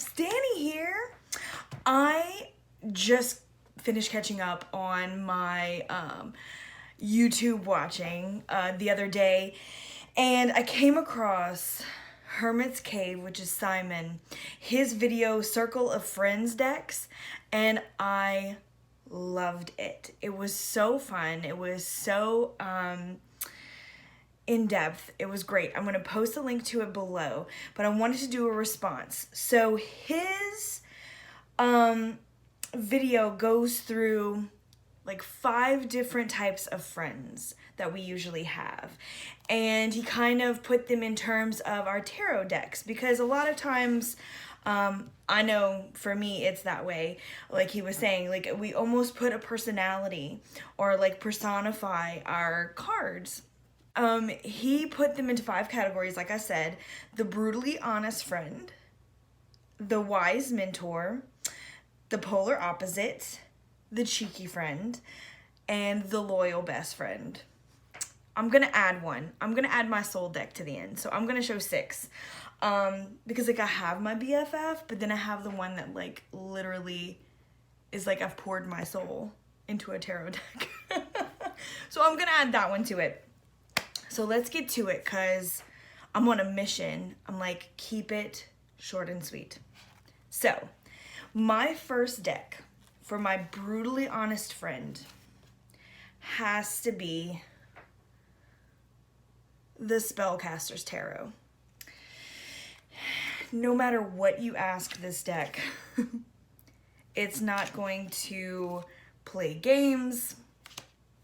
Stanny here. I just finished catching up on my YouTube watching the other day, and I came across Hermit's Cave, which is Simon, his video Circle of Friends decks, and I loved it. It was so fun. It was so in depth. It was great. I'm going to post a link to it below, but I wanted to do a response. So his video goes through like 5 different types of friends that we usually have, and he kind of put them in terms of our tarot decks, because a lot of times I know for me it's that way. Like he was saying, like we almost put a personality or like personify our cards. He put them into 5 categories, like I said: the brutally honest friend, the wise mentor, the polar opposite, the cheeky friend, and the loyal best friend. I'm gonna add one. I'm gonna add my soul deck to the end, so I'm gonna show 6. Because like I have my BFF, but then I have the one that like literally is like I've poured my soul into a tarot deck. So I'm gonna add that one to it. So let's get to it, because I'm on a mission. I'm like, keep it short and sweet. So my first deck for my brutally honest friend has to be the Spellcaster's Tarot. No matter what you ask this deck, it's not going to play games.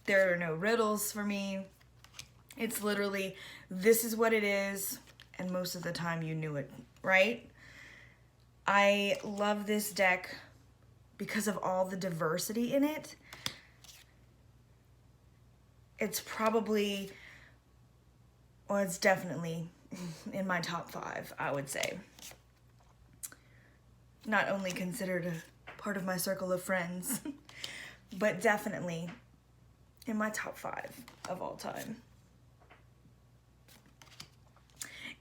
There are no riddles for me. It's literally, this is what it is, and most of the time you knew it, right? I love this deck because of all the diversity in it. It's probably, well, it's definitely in my top 5, I would say. Not only considered a part of my circle of friends, but definitely in my top 5 of all time.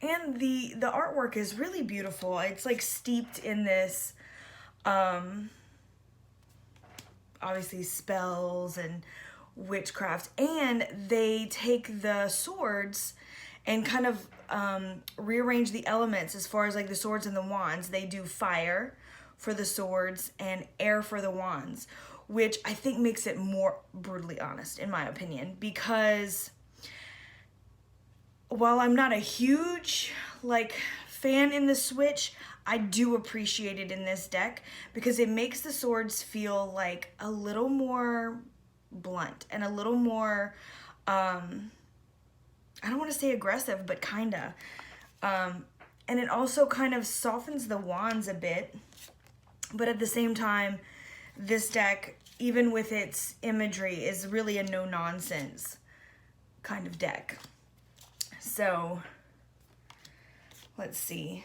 And the artwork is really beautiful. It's like steeped in this, obviously spells and witchcraft, and they take the swords and kind of rearrange the elements as far as like the swords and the wands. They do fire for the swords and air for the wands, which I think makes it more brutally honest, in my opinion, because while I'm not a huge like fan in the switch, I do appreciate it in this deck because it makes the swords feel like a little more blunt and a little more I don't want to say aggressive, but kinda. And it also kind of softens the wands a bit, but at the same time, this deck, even with its imagery, is really a no-nonsense kind of deck. So, let's see.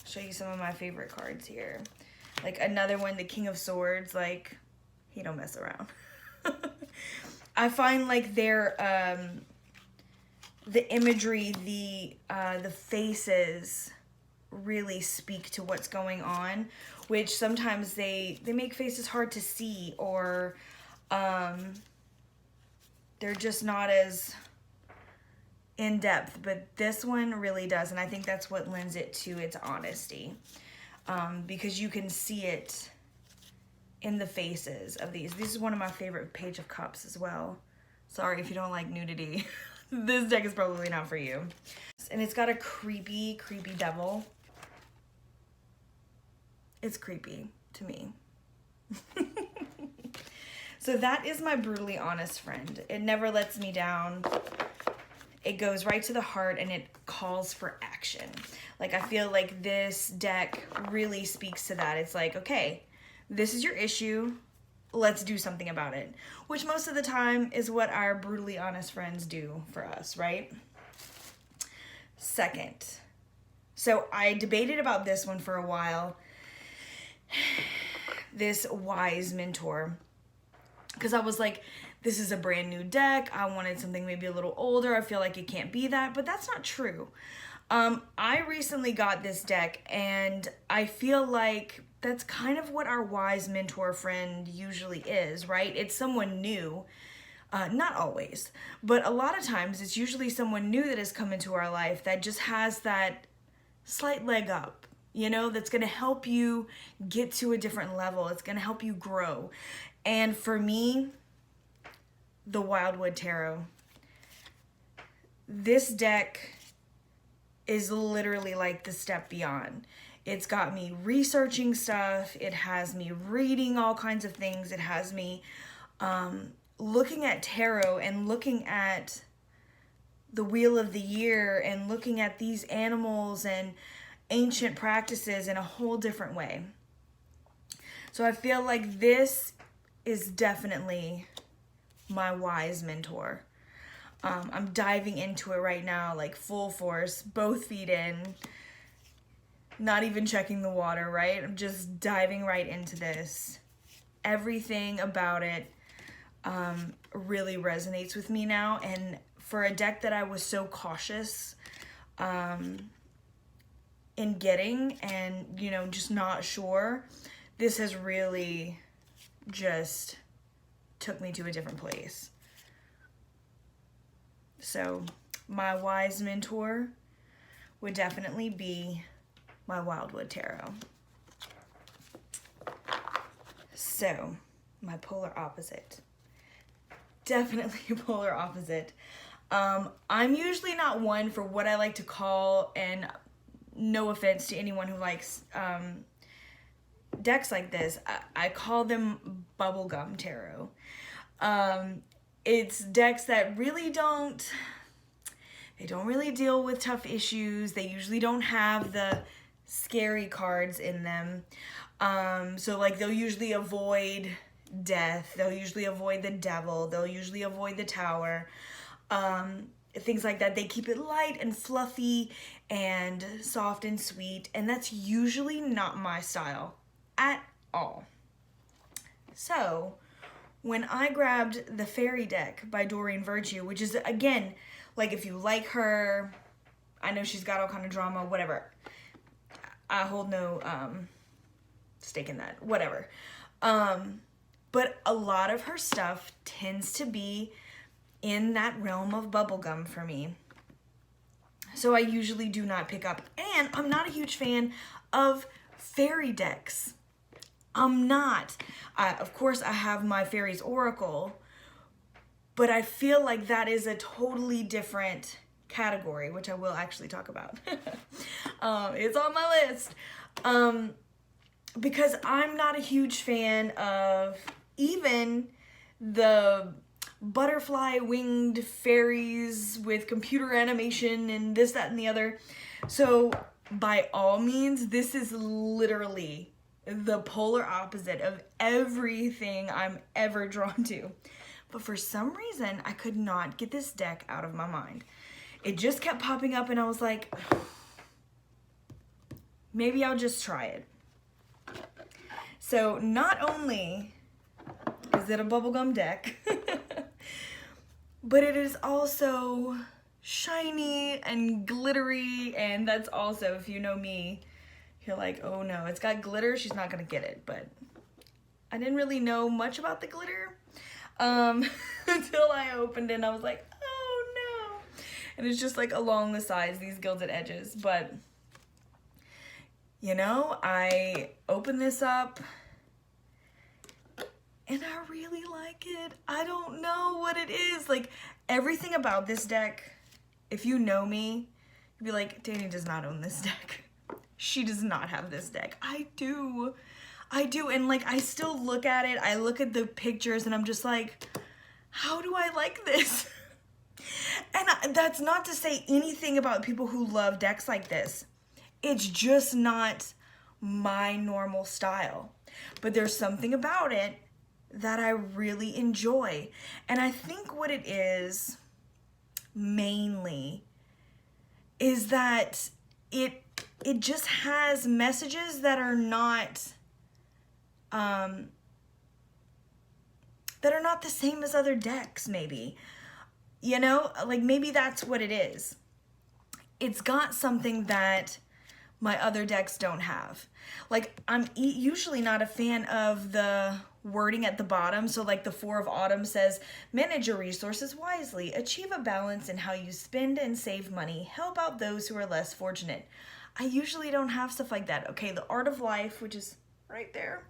Show you some of my favorite cards here. Like another one, the King of Swords, like, he don't mess around. I find like their, the imagery, the faces really speak to what's going on, which sometimes they make faces hard to see, or they're just not as in depth, but this one really does, and I think that's what lends it to its honesty, because you can see it in the faces of these. This is one of my favorite Page of Cups as well. Sorry if you don't like nudity. This deck is probably not for you. And it's got a creepy devil. It's creepy to me. So that is my brutally honest friend. It never lets me down. It goes right to the heart, and it calls for action. Like, I feel like this deck really speaks to that. It's like, okay, this is your issue. Let's do something about it. Which most of the time is what our brutally honest friends do for us, right? Second. So I debated about this one for a while. This wise mentor. Because I was like, this is a brand new deck. I wanted something maybe a little older. I feel like it can't be that, but that's not true. I recently got this deck, and I feel like that's kind of what our wise mentor friend usually is, right? It's someone new. Not always, but a lot of times it's usually someone new that has come into our life that just has that slight leg up, you know, that's going to help you get to a different level. It's going to help you grow. And for me, the Wildwood Tarot. This deck is literally like the step beyond. It's got me researching stuff. It has me reading all kinds of things. It has me looking at tarot and looking at the Wheel of the Year and looking at these animals and ancient practices in a whole different way. So I feel like this is definitely my wise mentor. I'm diving into it right now, like full force, both feet in, not even checking the water, right? I'm just diving right into this. Everything about it really resonates with me now. And for a deck that I was so cautious in getting and, you know, just not sure, this has really just took me to a different place. So my wise mentor would definitely be my Wildwood Tarot. So my polar opposite. Definitely a polar opposite. I'm usually not one for what I like to call, and no offense to anyone who likes decks like this, I call them bubblegum tarot. It's decks that really don't really deal with tough issues. They usually don't have the scary cards in them. So like they'll usually avoid death. They'll usually avoid the devil. They'll usually avoid the tower. Things like that. They keep it light and fluffy and soft and sweet. And that's usually not my style at all. So when I grabbed the Fairy deck by Doreen Virtue, which is, again, like if you like her, I know she's got all kind of drama, whatever. I hold no stake in that, whatever. But a lot of her stuff tends to be in that realm of bubblegum for me. So I usually do not pick up. And I'm not a huge fan of fairy decks. I'm not. Of course, I have my Faeries Oracle, but I feel like that is a totally different category, which I will actually talk about. It's on my list. Because I'm not a huge fan of even the butterfly winged fairies with computer animation and this, that, and the other. So by all means, this is literally the polar opposite of everything I'm ever drawn to. But for some reason, I could not get this deck out of my mind. It just kept popping up and I was like, maybe I'll just try it. So not only is it a bubblegum deck, but it is also shiny and glittery, and that's also, if you know me, you're like, oh no, it's got glitter, she's not gonna get it. But I didn't really know much about the glitter until I opened it and I was like, oh no. And it's just like along the sides, these gilded edges. But, you know, I opened this up and I really like it. I don't know what it is. Like, everything about this deck, if you know me, you'd be like, Danny does not own this deck. She does not have this deck. I do. And like, I still look at it. I look at the pictures and I'm just like, how do I like this? And that's not to say anything about people who love decks like this. It's just not my normal style. But there's something about it that I really enjoy. And I think what it is mainly is that it just has messages that are not the same as other decks, maybe. You know, like maybe that's what it is. it's got something that my other decks don't have. Like, I'm usually not a fan of the wording at the bottom. So like the Four of Autumn says, manage your resources wisely, achieve a balance in how you spend and save money, help out those who are less fortunate. I usually don't have stuff like that. Okay, the Art of Life, which is right there,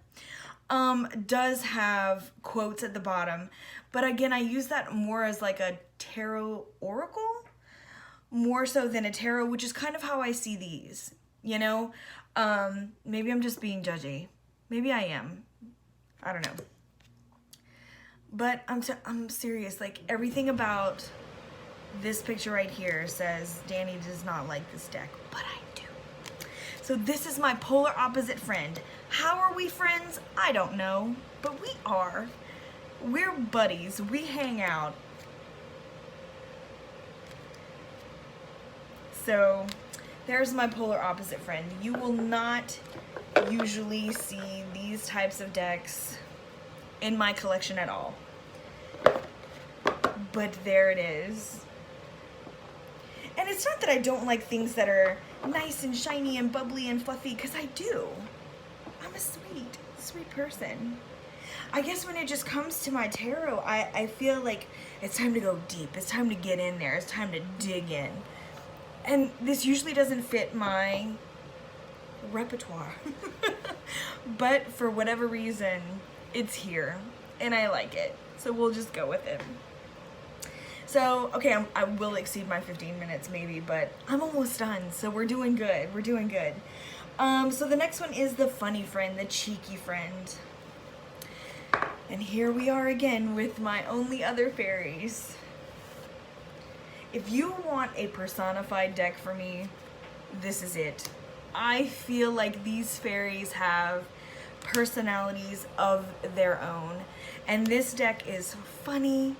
does have quotes at the bottom. But again, I use that more as like a tarot oracle, more so than a tarot, which is kind of how I see these, you know? Maybe I'm just being judgy. Maybe I am. I don't know. But I'm serious. Like, everything about this picture right here says Danny does not like this deck, but I do. So this is my polar opposite friend. How are we friends? I don't know, but we are. We're buddies. We hang out. So there's my polar opposite friend. You will not usually see these types of decks in my collection at all. But there it is. And it's not that I don't like things that are nice and shiny and bubbly and fluffy, because I do. I'm a sweet person. I guess when it just comes to my tarot, I feel like it's time to go deep. It's time to get in there. It's time to dig in. And this usually doesn't fit my repertoire. But for whatever reason, it's here. And I like it. So we'll just go with it. So, okay, I will exceed my 15 minutes maybe, but I'm almost done. So we're doing good. We're doing good. So the next one is the funny friend, the cheeky friend. And here we are again with my only other fairies. If you want a personified deck for me, this is it. I feel like these fairies have personalities of their own. And this deck is funny.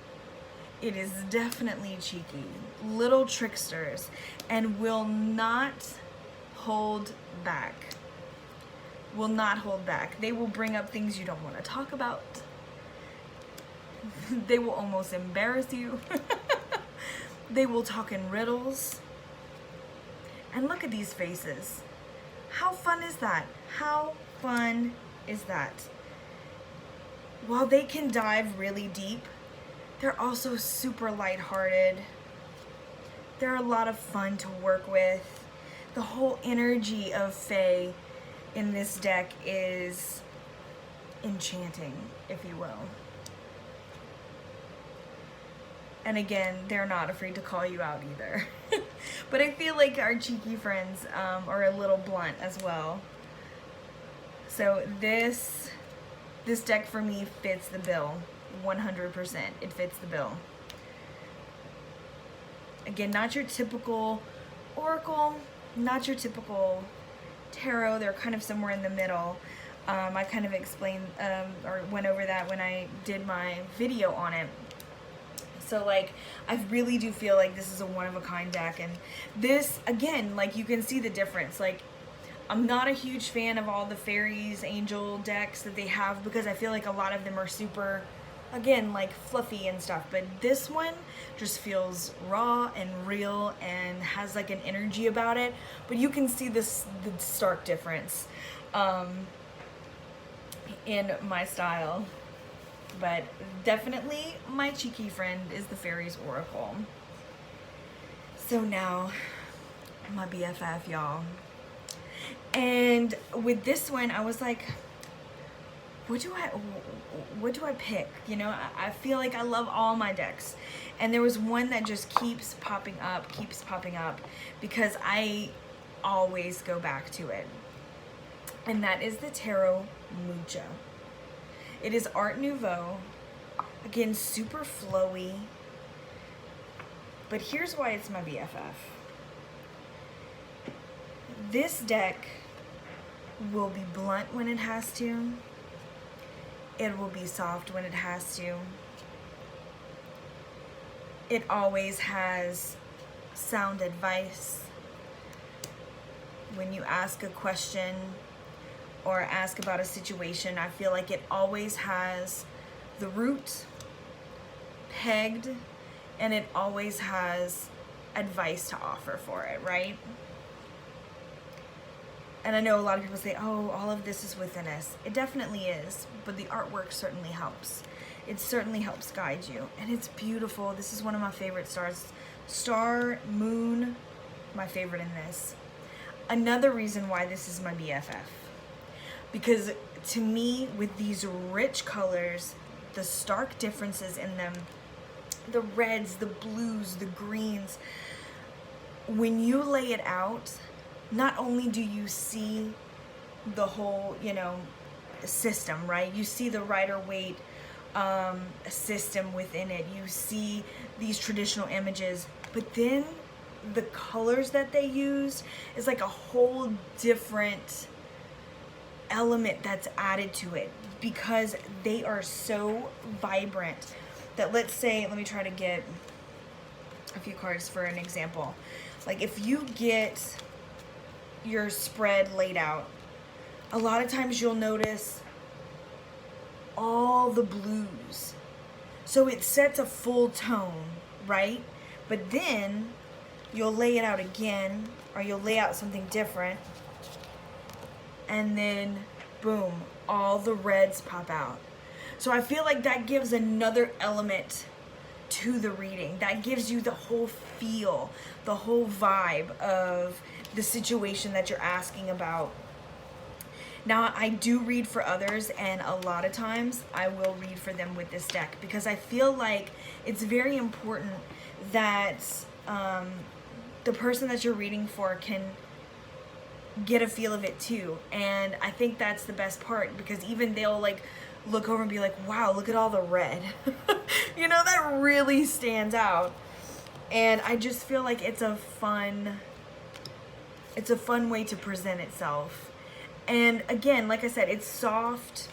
It is definitely cheeky. Little tricksters. And will not hold back. Will not hold back. They will bring up things you don't want to talk about. They will almost embarrass you. They will talk in riddles. And look at these faces. How fun is that? How fun is that? While they can dive really deep, they're also super lighthearted. They're a lot of fun to work with. The whole energy of Fae in this deck is enchanting, if you will. And again, they're not afraid to call you out either. But I feel like our cheeky friends are a little blunt as well. So this deck for me fits the bill. 100%. It fits the bill. Again, not your typical oracle, not your typical tarot. They're kind of somewhere in the middle. I kind of explained or went over that when I did my video on it. So like, I really do feel like this is a one-of-a-kind deck, and this, again, like, you can see the difference. Like, I'm not a huge fan of all the Fairies, Angel decks that they have, because I feel like a lot of them are super, again, like, fluffy and stuff, but this one just feels raw and real and has like an energy about it. But you can see the stark difference in my style. But definitely my cheeky friend is the Fairies Oracle. So now, my BFF, y'all. And with this one, I was like, what do I pick? You know, I feel like I love all my decks. And there was one that just keeps popping up, because I always go back to it. And that is the Tarot Mucha. It is Art Nouveau. Again, super flowy. But here's why it's my BFF. This deck will be blunt when it has to. It will be soft when it has to. It always has sound advice. When you ask a question or ask about a situation, I feel like it always has the root pegged, and it always has advice to offer for it, right? And I know a lot of people say, oh, all of this is within us. It definitely is, but the artwork certainly helps. It certainly helps guide you, and it's beautiful. This is one of my favorite stars. Star, moon, my favorite in this. Another reason why this is my BFF. Because to me, with these rich colors, the stark differences in them, the reds, the blues, the greens, when you lay it out, not only do you see the whole, you know, system, right? You see the Rider-Waite system within it. You see these traditional images, but then the colors that they use is like a whole different element that's added to it, because they are so vibrant that, let's say, let me try to get a few cards for an example. Like if you get your spread laid out, a lot of times you'll notice all the blues. So it sets a full tone, right? But then you'll lay it out again, or you'll lay out something different, and then boom, all the reds pop out. So I feel like that gives another element to the reading. That gives you the whole feel, the whole vibe of the situation that you're asking about. Now, I do read for others, and a lot of times I will read for them with this deck, because I feel like it's very important that the person that you're reading for can get a feel of it too. And I think that's the best part, because even they'll like look over and be like, wow, look at all the red. You know, that really stands out. And I just feel like it's a fun way to present itself. And again, like I said, it's soft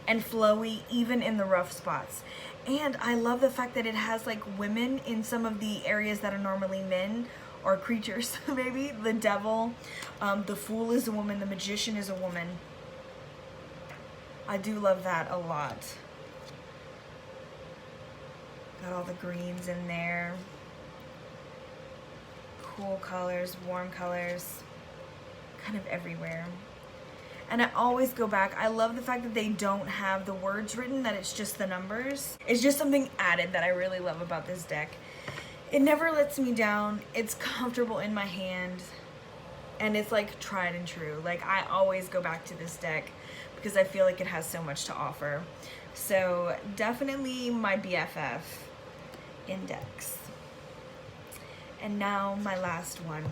and flowy even in the rough spots. And I love the fact that it has like women in some of the areas that are normally men or creatures. Maybe the devil, the fool is a woman, the magician is a woman. I do love that a lot. Got all the greens in there. Cool colors, warm colors, kind of everywhere. And I always go back. I love the fact that they don't have the words written, that it's just the numbers. It's just something added that I really love about this deck. It never lets me down. It's comfortable in my hand. And it's like tried and true. Like I always go back to this deck because I feel like it has so much to offer. So definitely my BFF in decks. And now my last one.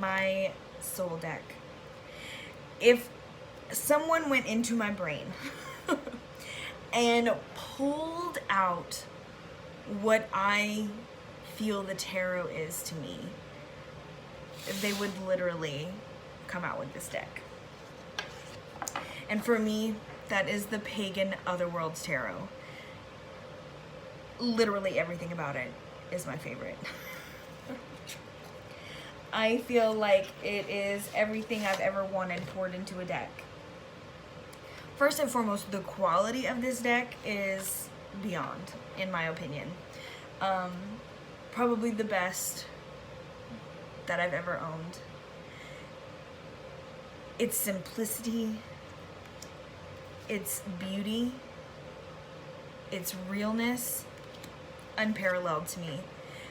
My soul deck. If someone went into my brain and pulled out what I feel the tarot is to me, they would literally come out with this deck. And for me, that is the Pagan Otherworlds Tarot. Literally everything about it is my favorite. I feel like it is everything I've ever wanted poured into a deck. First and foremost, the quality of this deck is beyond, in my opinion. Probably the best that I've ever owned. Its simplicity, its beauty, its realness, unparalleled to me.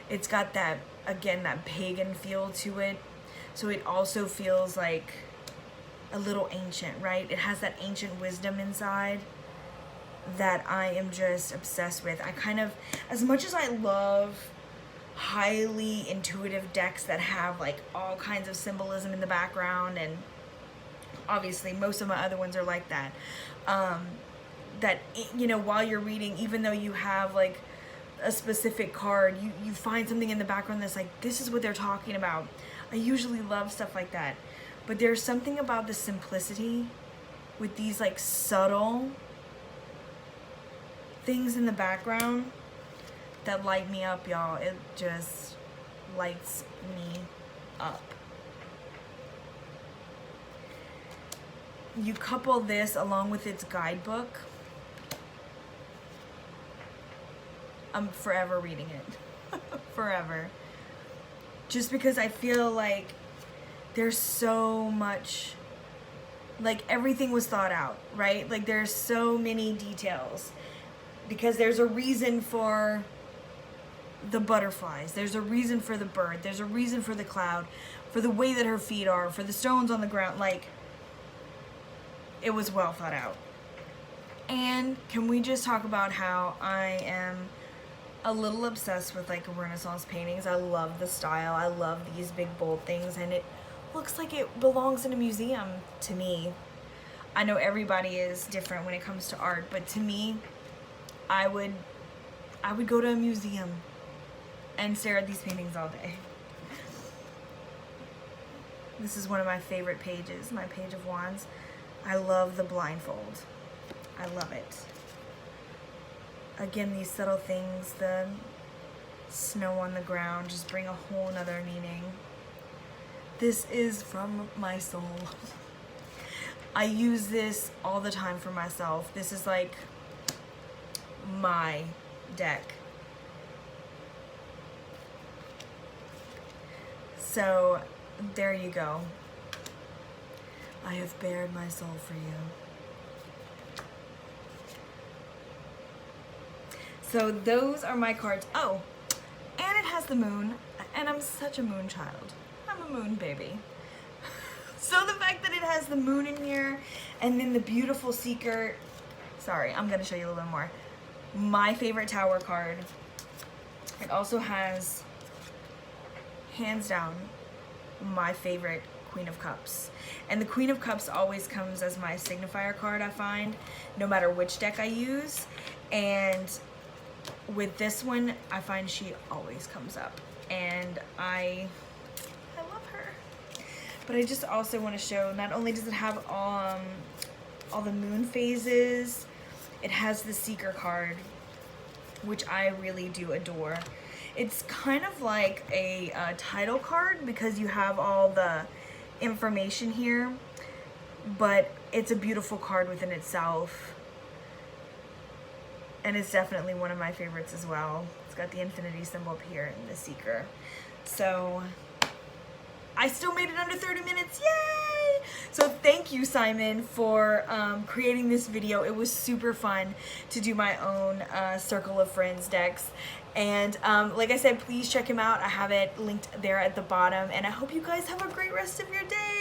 It's got that, again, that pagan feel to it. So it also feels like a little ancient, right? It has that ancient wisdom inside that I am just obsessed with. I kind of, as much as I love highly intuitive decks that have like all kinds of symbolism in the background, and obviously most of my other ones are like that, that, you know, while you're reading, even though you have like a specific card, you find something in the background that's like, this is what they're talking about. I usually love stuff like that. But there's something about the simplicity with these like subtle things in the background that light me up, y'all. It just lights me up. You couple this along with its guidebook, I'm forever reading it. forever. Just because I feel like there's so much, like everything was thought out, right? Like there's so many details because there's a reason for the butterflies, there's a reason for the bird, there's a reason for the cloud, for the way that her feet are, for the stones on the ground. Like, it was well thought out. And can we just talk about how I am a little obsessed with like Renaissance paintings? I love the style, I love these big bold things, and it looks like it belongs in a museum to me. I know everybody is different when it comes to art, but to me, I would go to a museum and stare at these paintings all day. This is one of my favorite pages, my Page of Wands. I love the blindfold. I love it. Again, these subtle things, the snow on the ground, just bring a whole nother meaning. This is from my soul. I use this all the time for myself. This is like my deck. So there you go. I have bared my soul for you. So those are my cards. Oh, and it has the moon, and I'm such a moon child. I'm a moon baby. So the fact that it has the moon in here, and then the beautiful Seeker. Sorry, I'm gonna show you a little bit more. My favorite Tower card. It also has, hands down, my favorite Queen of Cups. And the Queen of Cups always comes as my signifier card, I find, no matter which deck I use. And with this one, I find she always comes up. And I love her. But I just also want to show, not only does it have all the moon phases, it has the Seeker card, which I really do adore. It's kind of like a title card because you have all the information here, but it's a beautiful card within itself. And it's definitely one of my favorites as well. It's got the infinity symbol up here and the Seeker. So I still made it under 30 minutes, yay! So thank you, Simon, for creating this video. It was super fun to do my own Circle of Friends decks. And like I said, please check him out. I have it linked there at the bottom. And I hope you guys have a great rest of your day.